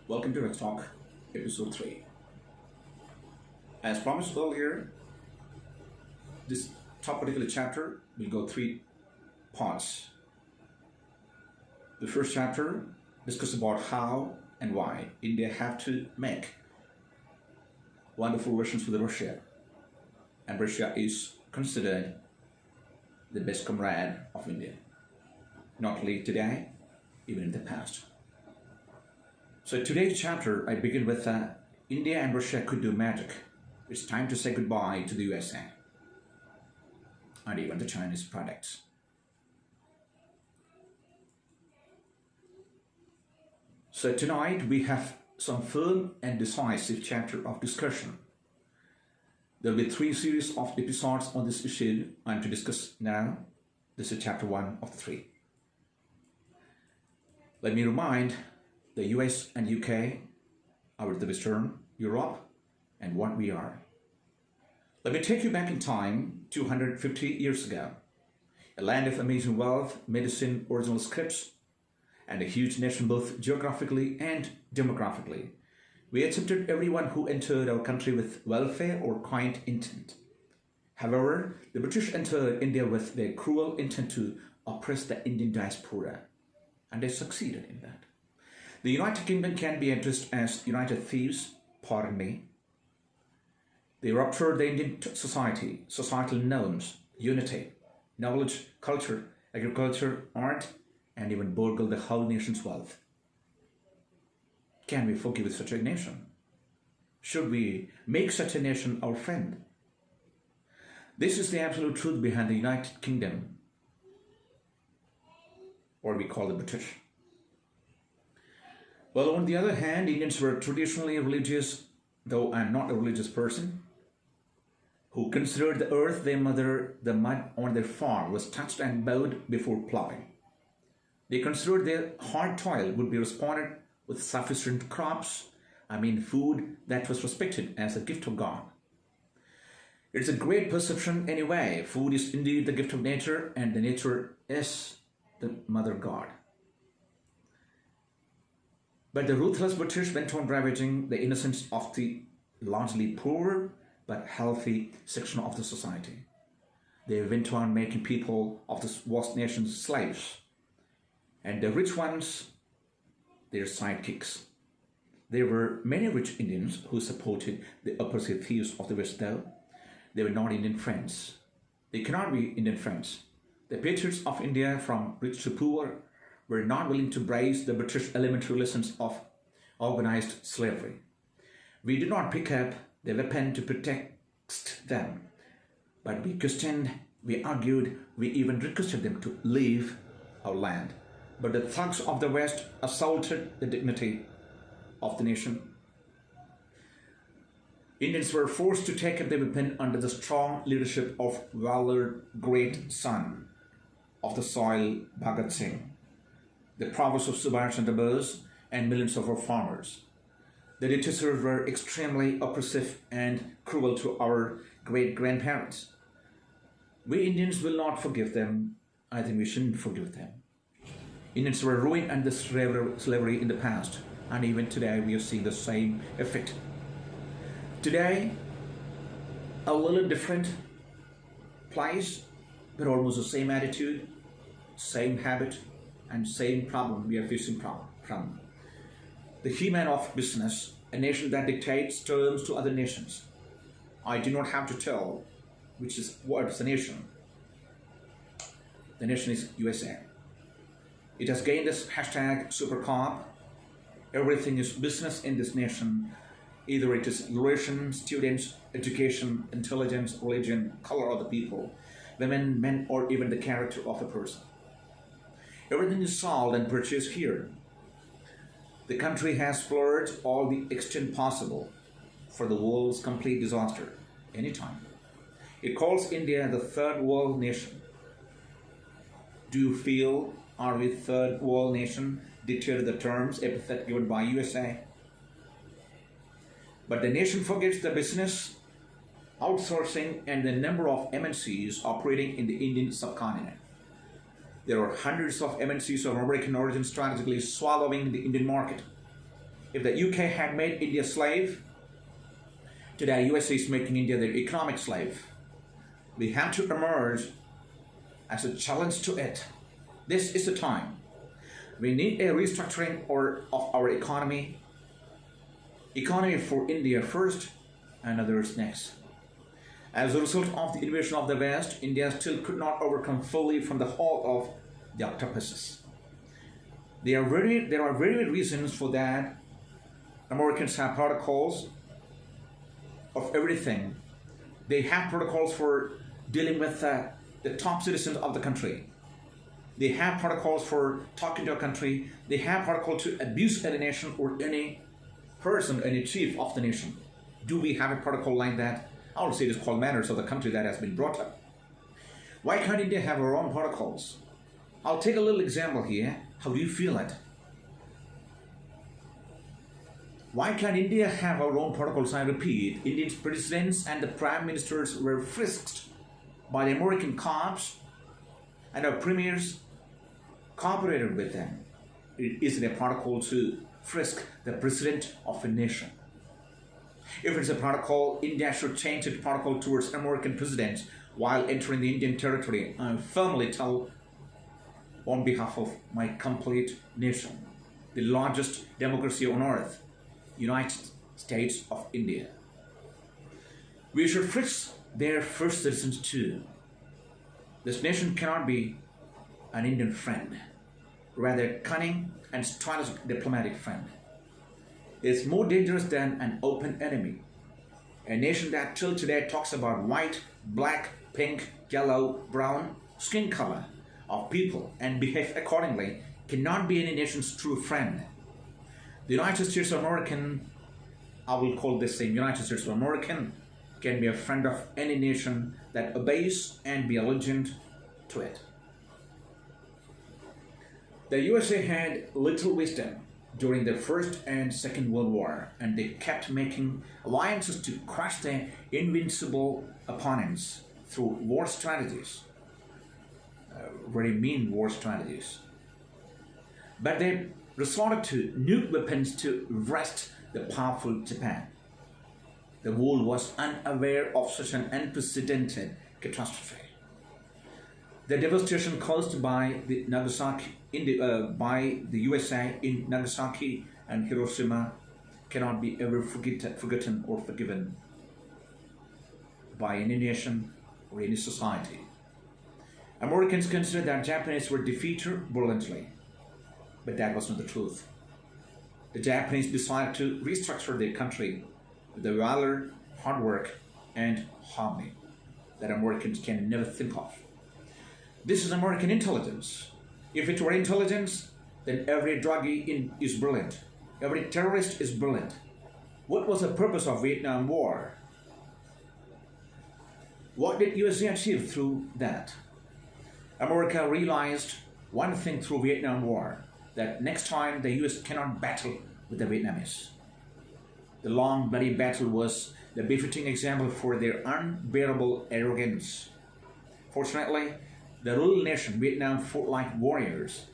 Welcome to Let's Talk, episode 3. As promised earlier, this top particular chapter will go 3 parts. The first chapter discusses about how and why India have to make wonderful relations with Russia, and Russia is considered the best comrade of India, not only today, even in the past. So today's chapter, I begin with India and Russia could do magic. It's time to say goodbye to the USA and even the Chinese products. So tonight we have some firm and decisive chapter of discussion. There will be 3 series of episodes on this issue I'm to discuss now. This is chapter 1 of the 3. Let me remind the US and UK are the Western Europe and what we are. Let me take you back in time 250 years ago. A land of amazing wealth, medicine, original scripts, and a huge nation both geographically and demographically. We accepted everyone who entered our country with welfare or kind intent. However, the British entered India with their cruel intent to oppress the Indian diaspora, and they succeeded in that. The United Kingdom can be addressed as United Thieves, pardon me. They ruptured the Indian society, societal norms, unity, knowledge, culture, agriculture, art, and even burgled the whole nation's wealth. Can we forgive such a nation? Should we make such a nation our friend? This is the absolute truth behind the United Kingdom, or we call the British. Well, on the other hand, Indians were traditionally religious, though I'm not a religious person, who considered the earth their mother, the mud on their farm was touched and bowed before plowing. They considered their hard toil would be responded with sufficient crops, food that was respected as a gift of God. It's a great perception anyway. Food is indeed the gift of nature, and the nature is the mother God. But the ruthless British went on ravaging the innocence of the largely poor but healthy section of the society. They went on making people of this vast nation slaves, and the rich ones their sidekicks. There were many rich Indians who supported the oppressive thieves of the West, though they were not Indian friends. They cannot be Indian friends. The patriots of India, from rich to poor, were not willing to embrace the British elementary lessons of organized slavery. We did not pick up the weapon to protect them, but we questioned, we argued, we even requested them to leave our land. But the thugs of the West assaulted the dignity of the nation. Indians were forced to take up the weapon under the strong leadership of valored great son of the soil, Bhagat Singh, the prowess of Subhash Chandra Bose, and millions of our farmers. The dictators were extremely oppressive and cruel to our great-grandparents. We Indians will not forgive them. I think we shouldn't forgive them. Indians were ruined under slavery in the past, and even today we are seeing the same effect. Today, a little different place, but almost the same attitude, same habit, and same problem we are facing from. The he-man of business, a nation that dictates terms to other nations. I do not have to tell what is the nation. The nation is USA. It has gained this hashtag supercop. Everything is business in this nation. Either it is relations, students, education, intelligence, religion, color of the people, women, men, or even the character of a person. Everything is sold and purchased here. The country has splurged all the extent possible for the world's complete disaster anytime. It calls India the third world nation. Do you feel are we third world nation dictated the terms epithet given by USA? But the nation forgets the business, outsourcing, and the number of MNCs operating in the Indian subcontinent. There are hundreds of MNCs of American origin strategically swallowing the Indian market. If the UK had made India a slave, today USA is making India their economic slave. We have to emerge as a challenge to it. This is the time. We need a restructuring of our economy. Economy for India first and others next. As a result of the invasion of the West, India still could not overcome fully from the hold of the octopuses. There are very good reasons for that. Americans have protocols of everything. They have protocols for dealing with the top citizens of the country. They have protocols for talking to a country. They have protocol to abuse any nation or any person, any chief of the nation. Do we have a protocol like that? I would say it is called manners of the country that has been brought up. Why can't India have our own protocols? I'll take a little example here. How do you feel it? Why can't India have our own protocols? I repeat, Indian presidents and the prime ministers were frisked by the American cops, and our premiers cooperated with them. It is a protocol to frisk the president of a nation. If it's a protocol, India should change its protocol towards American presidents while entering the Indian territory. I firmly tell on behalf of my complete nation, the largest democracy on earth, United States of India. We should frisk their first citizens too. This nation cannot be an Indian friend, rather cunning and stylish diplomatic friend. It is more dangerous than an open enemy. A nation that till today talks about white, black, pink, yellow, brown skin color of people and behave accordingly cannot be any nation's true friend. The United States of America, I will call this same United States of America, can be a friend of any nation that obeys and be allegiant to it. The USA had little wisdom during the First and Second World War, and they kept making alliances to crush their invincible opponents through war strategies, very mean war strategies. But they resorted to nuke weapons to wrest the powerful Japan. The world was unaware of such an unprecedented catastrophe. The devastation caused by the USA in Nagasaki and Hiroshima cannot be ever forgotten or forgiven by any nation or any society. Americans considered that Japanese were defeated brilliantly, but that was not the truth. The Japanese decided to restructure their country with the valor, hard work, and harmony that Americans can never think of. This is American intelligence. If it were intelligence, then every druggie is brilliant. Every terrorist is brilliant. What was the purpose of Vietnam War? What did USA achieve through that? America realized one thing through Vietnam War, that next time the US cannot battle with the Vietnamese. The long bloody battle was the befitting example for their unbearable arrogance. Fortunately, the ruling nation, Vietnam, fought like warriors,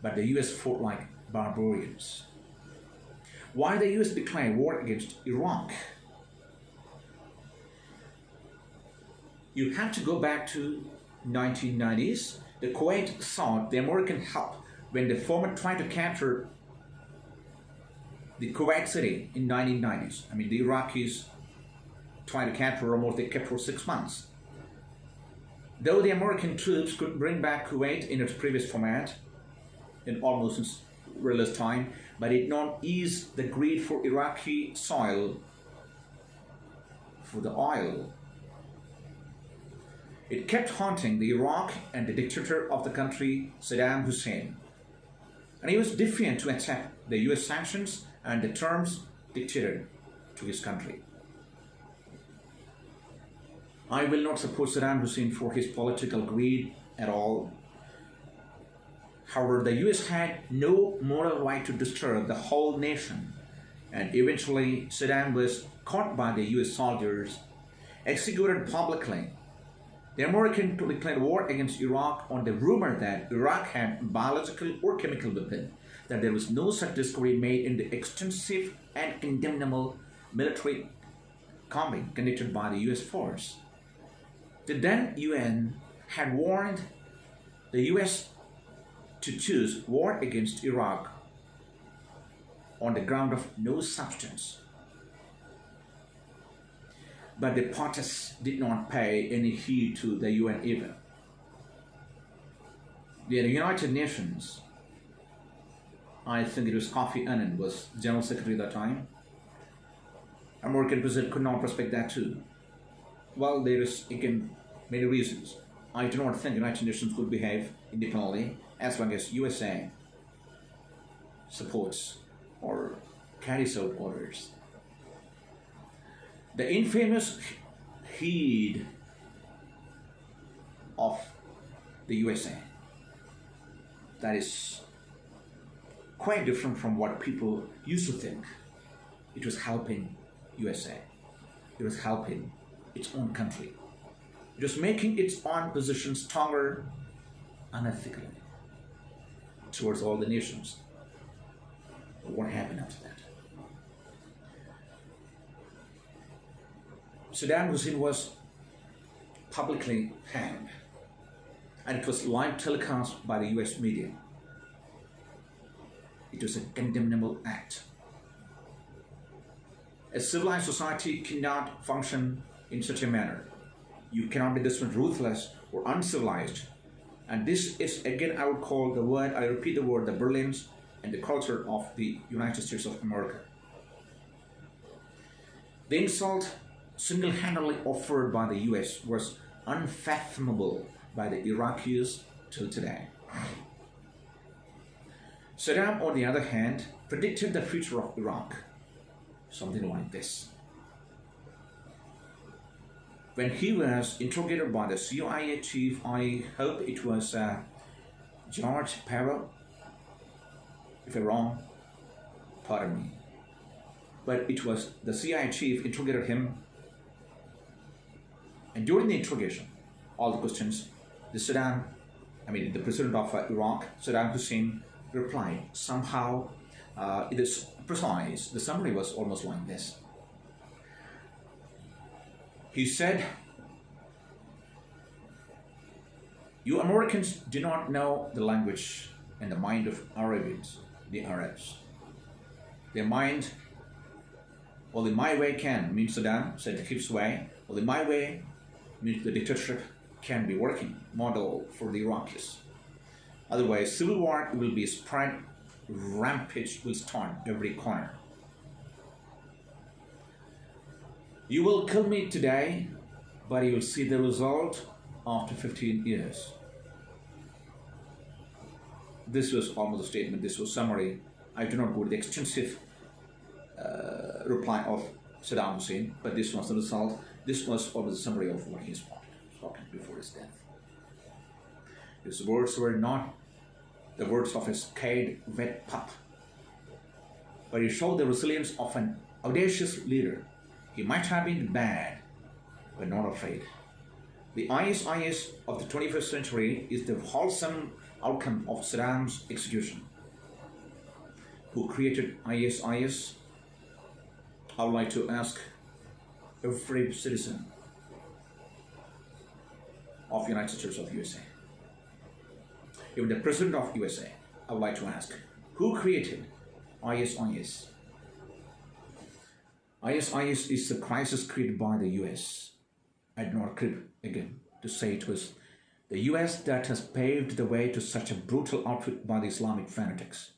but the US fought like barbarians. Why the US declared war against Iraq? You have to go back to 1990s. The Kuwait sought the American help when the former tried to capture the Kuwait city in 1990s. I mean, the Iraqis tried to capture Ramallah. They kept for 6 months. Though the American troops could bring back Kuwait in its previous format in almost very less time, but it did not ease the greed for Iraqi soil, for the oil. It kept haunting the Iraq and the dictator of the country, Saddam Hussein. And he was defiant to accept the US sanctions and the terms dictated to his country. I will not support Saddam Hussein for his political greed at all. However, the US had no moral right to disturb the whole nation, and eventually Saddam was caught by the US soldiers, executed publicly, The American declared war against Iraq on the rumor that Iraq had biological or chemical weapon, that there was no such discovery made in the extensive and condemnable military combat conducted by the US force. The then UN had warned the US to choose war against Iraq on the ground of no substance. But the parties did not pay any heed to the UN either. The United Nations, I think it was Kofi Annan was General Secretary at that time. American President could not respect that too. Well, there is, again, many reasons. I do not think the United Nations could behave independently as long as USA supports or carries out orders. The infamous heed of the USA, that is quite different from what people used to think. It was helping USA. It was helping its own country. It was making its own position stronger unethically towards all the nations. But what happened after that? Saddam Hussein was publicly hanged, and it was live telecast by the US media. It was a condemnable act. A civilized society cannot function in such a manner. You cannot be this much ruthless or uncivilized. And this is, again, I would call the word, I repeat the word, the brilliance and the culture of the United States of America. The insult single-handedly offered by the US was unfathomable by the Iraqis till today. Saddam, on the other hand, predicted the future of Iraq. Something like this. When he was interrogated by the CIA chief, I hope it was George Parrow, if I'm wrong, pardon me. But it was the CIA chief interrogated him, and during the interrogation, all the questions, the president of Iraq, Saddam Hussein, replied somehow. It is precise. The summary was almost like this. He said, "You Americans do not know the language and the mind of Arabians, the Arabs. Their mind, only my way can," means Saddam said his way, "only my way means the dictatorship can be working model for the Iraqis. Otherwise, civil war will be spread, rampage will start every corner. You will kill me today, but you will see the result after 15 years. This was almost a statement, this was summary. I do not go to the extensive reply of Saddam Hussein, but this was the result. This was almost a summary of what he spoken before his death. His words were not the words of a scared wet pup, but he showed the resilience of an audacious leader. He might have been bad, but not afraid. The ISIS of the 21st century is the wholesome outcome of Saddam's execution. Who created ISIS? I would like to ask every citizen of the United States of USA. Even the President of USA, I would like to ask, who created ISIS? ISIS is the crisis created by the US. I do not crib again to say it was the US that has paved the way to such a brutal outfit by the Islamic fanatics.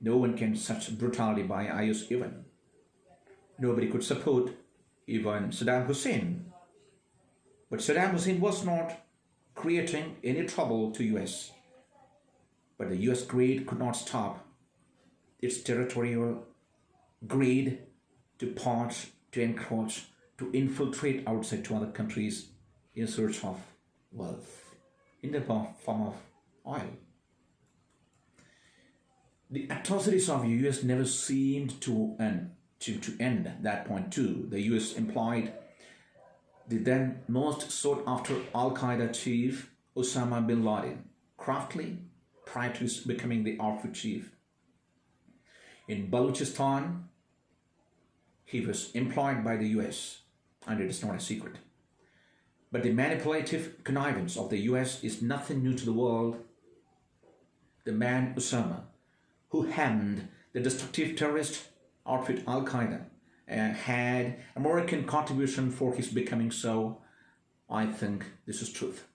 No one can such brutality by IS even. Nobody could support even Saddam Hussein. But Saddam Hussein was not creating any trouble to US. But the US greed could not stop its territorial greed to poach, to encroach, to infiltrate outside to other countries in search of wealth in the form of oil. The atrocities of the US never seemed to end at that point too. The US employed the then most sought after Al Qaeda chief Osama bin Laden, craftily prior to his becoming the outfit chief. In Balochistan, he was employed by the US, and it is not a secret. But the manipulative connivance of the US is nothing new to the world. The man Osama, who hemmed the destructive terrorist outfit Al Qaeda, had American contribution for his becoming so. I think this is truth.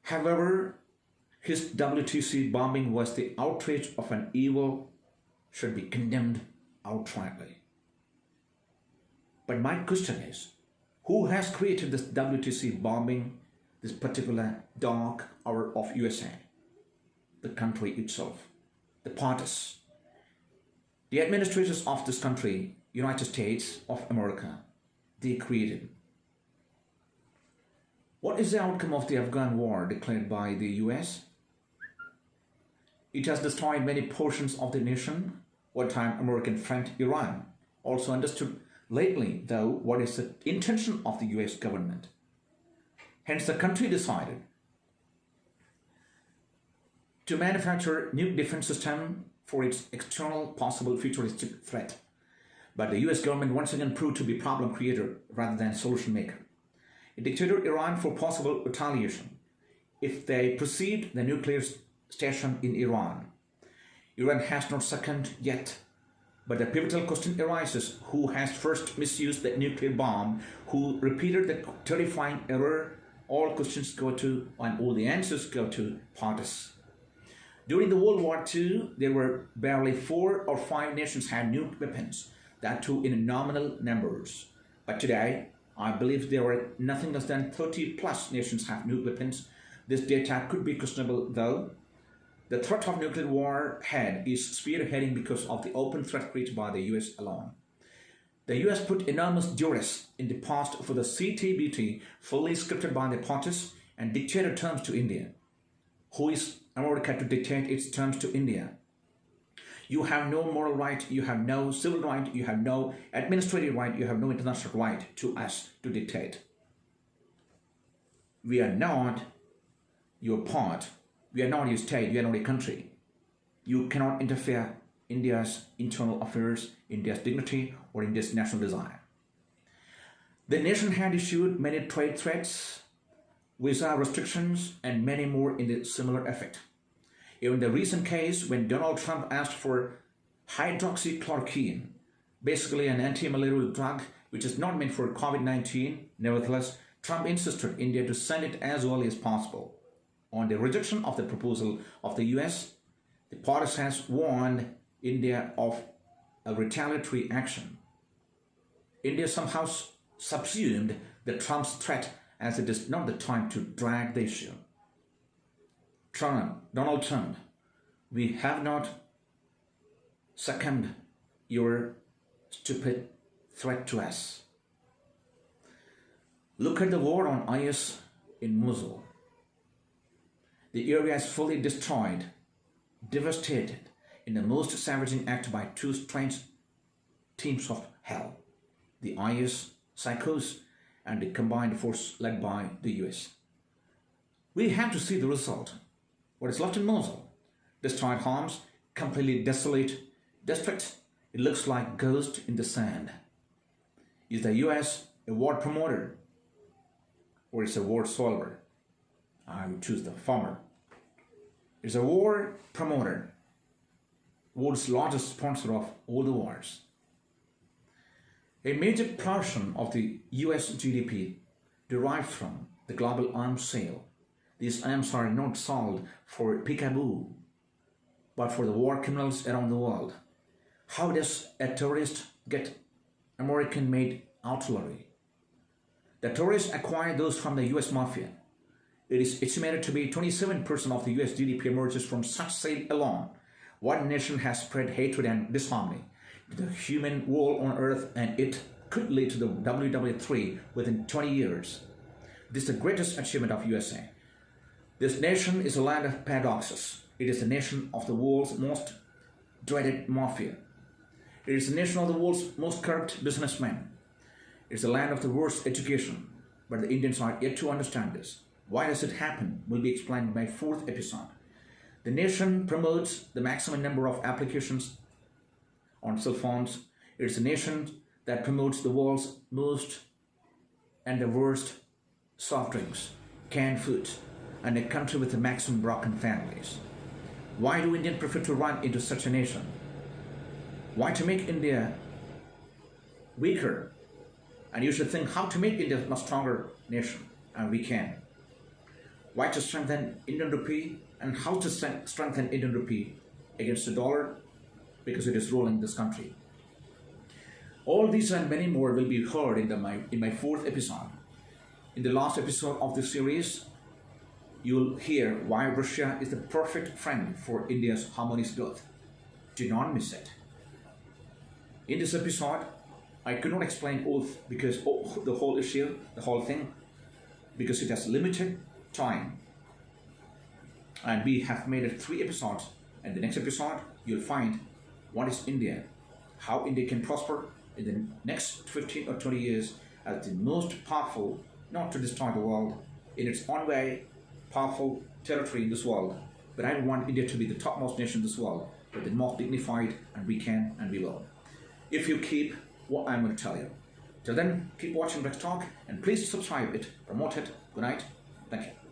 However, his WTC bombing was the outrage of an evil should be condemned outrightly. But my question is, who has created this WTC bombing, this particular dark hour of USA? The country itself, the parties, the administrators of this country, United States of America, they created. What is the outcome of the Afghan war declared by the US? It has destroyed many portions of the nation. One time American friend Iran also understood lately, though, what is the intention of the US government. Hence the country decided to manufacture new defense system for its external possible futuristic threat. But the US government once again proved to be problem creator rather than solution maker. It dictated Iran for possible retaliation if they perceived the nuclear station in Iran. Iran has not succumbed yet, but the pivotal question arises: who has first misused the nuclear bomb, who repeated the terrifying error? All questions go to, and all the answers go to parties. During the World War II, there were barely 4 or 5 nations had nuclear weapons, that too in nominal numbers. But today, I believe there are nothing less than 30 plus nations have nuclear weapons. This data could be questionable though. The threat of nuclear warhead is spearheading because of the open threat created by the US alone. The US put enormous duress in the past for the CTBT, fully scripted by the parties, and dictated terms to India. Who is America to dictate its terms to India? You have no moral right, you have no civil right, you have no administrative right, you have no international right to us to dictate. We are not your part, we are not your state, we are not a country. You cannot interfere in India's internal affairs, India's dignity, or India's national desire. The nation had issued many trade threats, visa restrictions, and many more in the similar effect. Even the recent case when Donald Trump asked for hydroxychloroquine, basically an anti-malarial drug which is not meant for COVID-19, nevertheless, Trump insisted India to send it as early as possible. On the rejection of the proposal of the US, the parties has warned India of a retaliatory action. India somehow subsumed the Trump's threat as it is not the time to drag the issue. Donald Trump, we have not succumbed your stupid threat to us. Look at the war on IS in Mosul. The area is fully destroyed, devastated in the most savaging act by 2 strange teams of hell, the IS psychos and the combined force led by the US. We have to see the result. What is left in Mosul? Destroyed homes, completely desolate district. It looks like ghost in the sand. Is the US a war promoter or is a war solver? I would choose the former. It's a war promoter, world's largest sponsor of all the wars. A major portion of the US GDP derived from the global arms sale. These arms are not sold for peekaboo, but for the war criminals around the world. How does a terrorist get American-made artillery? The terrorists acquire those from the US mafia. It is estimated to be 27% of the US GDP emerges from such sale alone. One nation has spread hatred and disharmony to the human world on earth, and it could lead to the WW3 within 20 years. This is the greatest achievement of USA. This nation is a land of paradoxes. It is the nation of the world's most dreaded mafia. It is the nation of the world's most corrupt businessmen. It's the land of the worst education, but the Indians are yet to understand this. Why does it happen will be explained in my fourth episode. The nation promotes the maximum number of applications on cell phones. It's a nation that promotes the world's most and the worst soft drinks, canned food, and a country with the maximum broken families. Why do Indians prefer to run into such a nation? Why to make India weaker? And you should think how to make India a much stronger nation, and we can. Why to strengthen Indian rupee, and how to strengthen Indian rupee against the dollar, because it is ruling this country. All these and many more will be heard in my fourth episode. In the last episode of this series, you'll hear why Russia is the perfect friend for India's harmonious growth. Do not miss it. In this episode, I could not explain the whole issue, the whole thing, because it has limited time. And we have made it 3 episodes. And the next episode, you'll find what is India, how India can prosper in the next 15 or 20 years as the most powerful, not to destroy the world, in its own way, powerful territory in this world. But I want India to be the topmost nation in this world, but the most dignified, and we can and we will. If you keep what I'm going to tell you. Till then, keep watching Rex Talk, and please subscribe it, promote it. Good night. Thank you.